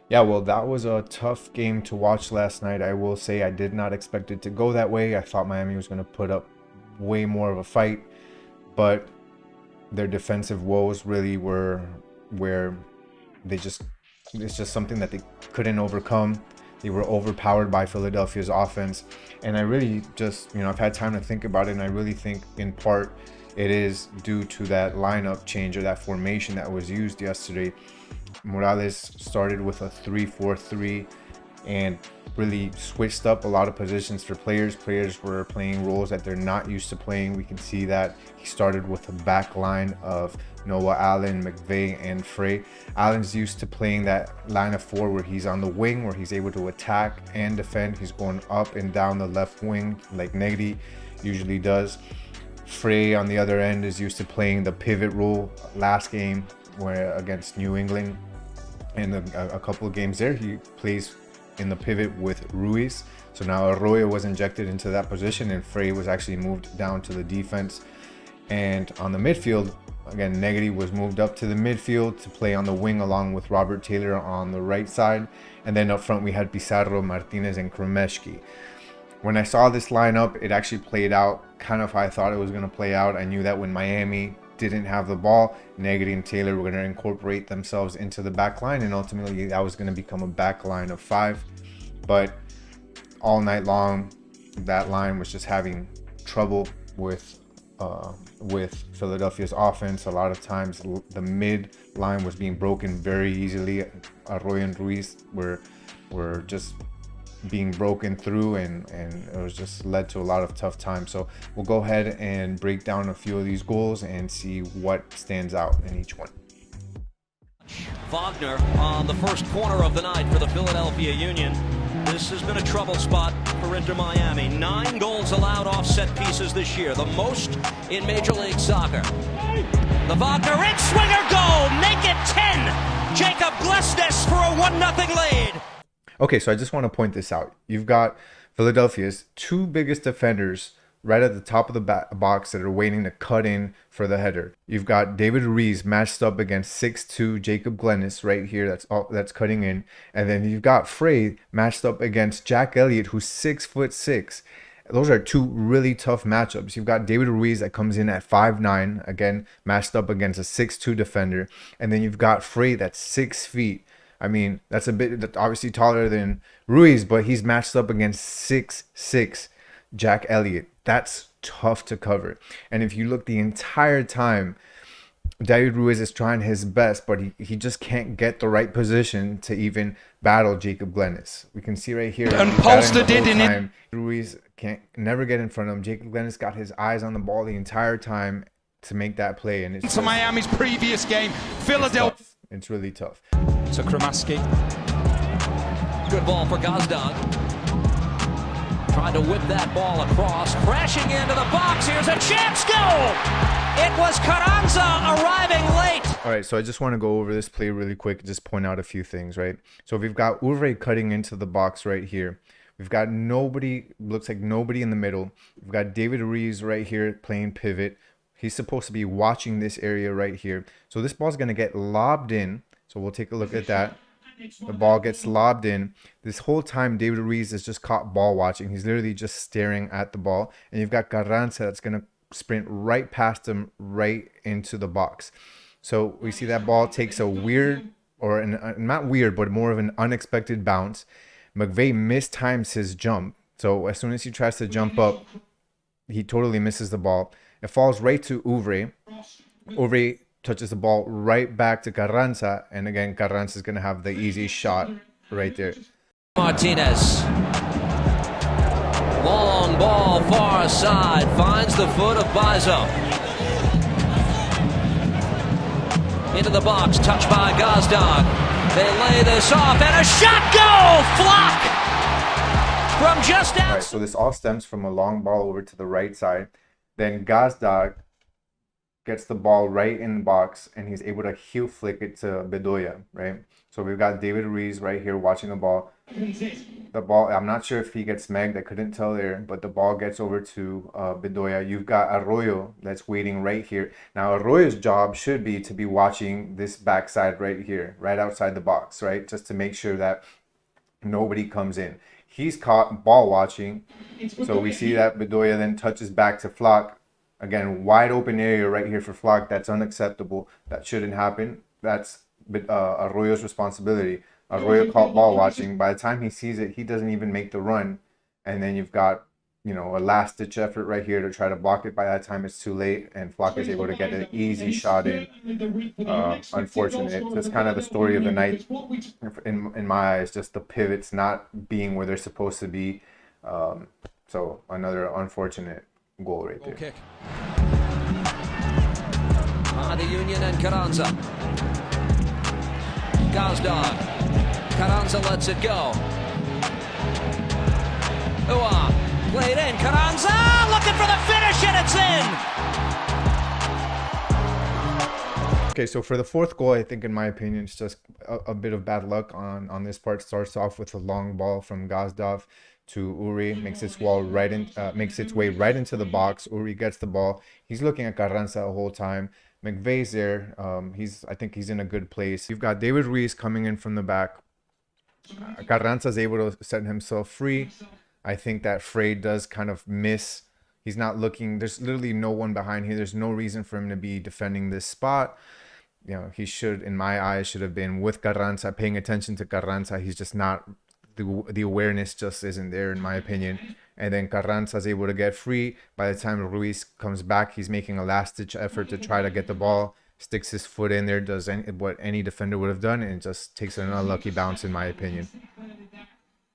Yeah, well, that was a tough game to watch last night. I will say I did not expect it to go that way. I thought Miami was going to put up way more of a fight, but their defensive woes really were where they just it's just something that they couldn't overcome. They were overpowered by Philadelphia's offense, and I really just, I've had time to think about it, and I really think in part it is due to that lineup change or that formation that was used yesterday. Morales started with a 3-4-3 and really switched up a lot of positions for players. Players were playing roles that they're not used to playing. We can see that he started with a back line of Noah Allen, McVay, and Frey. Allen's used to playing that line of four where he's on the wing, where he's able to attack and defend. He's going up and down the left wing like Negri usually does. Frey on the other end is used to playing the pivot role. Last game where against New England and a couple of games there, he plays in the pivot with Ruiz. So now Arroyo was injected into that position and Frey was actually moved down to the defense. And on the midfield, again, Negri was moved up to the midfield to play on the wing along with Robert Taylor on the right side. And then up front we had Pizarro, Martinez, and Kromeshki. When I saw this lineup, it actually played out kind of how I thought it was going to play out. I knew that when Miami didn't have the ball, Negri and Taylor were going to incorporate themselves into the back line, and ultimately that was going to become a back line of five. But all night long, that line was just having trouble with Philadelphia's offense. A lot of times the mid line was being broken very easily. Arroyo and Ruiz were just being broken through, and it was just led to a lot of tough times. So we'll go ahead and break down a few of these goals and see what stands out in each one. Wagner on the first corner of the night for the Philadelphia Union. This has been a trouble spot for Inter Miami. 9 goals allowed off set pieces this year, the most in Major League Soccer. The Wagner in-swinger goal, make it 10. Jacob Glesnes for a 1-0 lead. Okay, so I just want to point this out. You've got Philadelphia's two biggest defenders right at the top of the box that are waiting to cut in for the header. You've got David Ruiz matched up against 6'2" Jacob Glennis right here that's cutting in. And then you've got Frey matched up against Jack Elliott, who's 6'6". Those are two really tough matchups. You've got David Ruiz that comes in at 5'9", again, matched up against a 6'2" defender. And then you've got Frey that's 6 feet. I mean, that's a bit obviously taller than Ruiz, but he's matched up against 6'6" Jack Elliott. That's tough to cover. And if you look the entire time, David Ruiz is trying his best, but he just can't get the right position to even battle Jacob Glennis. We can see right here. And Polster did in it. Ruiz can't never get in front of him. Jacob Glennis got his eyes on the ball the entire time to make that play. And it's to Miami's previous game, Philadelphia. It's really tough. So Kromeshki. Good ball for Gazdag. Trying to whip that ball across. Crashing into the box. Here's a chance goal. It was Carranza arriving late. All right, so I just want to go over this play really quick. Just point out a few things, right? So we've got Urre cutting into the box right here. We've got nobody, looks like nobody in the middle. We've got David Ruiz right here playing pivot. He's supposed to be watching this area right here. So this ball's going to get lobbed in. So we'll take a look at that. The ball gets lobbed in. This whole time, David Ruiz is just caught ball watching. He's literally just staring at the ball. And you've got Carranza that's going to sprint right past him, right into the box. So we see that ball takes a weird, or not weird, but more of an unexpected bounce. McVay mistimes his jump. So as soon as he tries to jump up, he totally misses the ball. It falls right to Urre. Urre touches the ball right back to Carranza. And again, Carranza is going to have the easy shot right there. Martinez. Long ball far side. Finds the foot of Bizo. Into the box. Touched by Gazdag. They lay this off. And a shot goal! Flock! From just outside. All right, so this all stems from a long ball over to the right side. Then Gazdag gets the ball right in the box, and he's able to heel flick it to Bedoya, right? So we've got David Ruiz right here watching the ball. The ball, I'm not sure if he gets megged. I couldn't tell there, but the ball gets over to Bedoya. You've got Arroyo that's waiting right here. Now, Arroyo's job should be to be watching this backside right here, right outside the box, right? Just to make sure that nobody comes in. He's caught ball watching. So we see that Bedoya then touches back to Flock. Again, wide open area right here for Flock. That's unacceptable. That shouldn't happen. That's Arroyo's responsibility. Arroyo caught ball watching. By the time he sees it, he doesn't even make the run. And then you've got, you know, a last-ditch effort right here to try to block it. By that time, it's too late, and Flock is able to get an easy shot in. Unfortunate. That's kind of the story of the night in my eyes, just the pivots not being where they're supposed to be. So another unfortunate goal right there. Kick. The Union and Carranza. Gazdag. Carranza lets it go. Played in. Carranza looking for the finish, and it's in. Okay, so for the fourth goal, I think in my opinion, it's just a bit of bad luck on this part. Starts off with a long ball from Gazdag to Uri, makes its way right into the box. Uri gets the ball. He's looking at Carranza the whole time. McVeigh's there. I think he's in a good place. You've got David Ruiz coming in from the back. Carranza's able to set himself free. I think that Frey does kind of miss. He's not looking. There's literally no one behind here. There's no reason for him to be defending this spot. You know, he should, in my eyes, should have been with Carranza, paying attention to Carranza. He's just not, the awareness just isn't there, in my opinion. And then Carranza's able to get free. By the time Ruiz comes back, he's making a last-ditch effort to try to get the ball. Sticks his foot in there, does what any defender would have done, and just takes an unlucky bounce, in my opinion.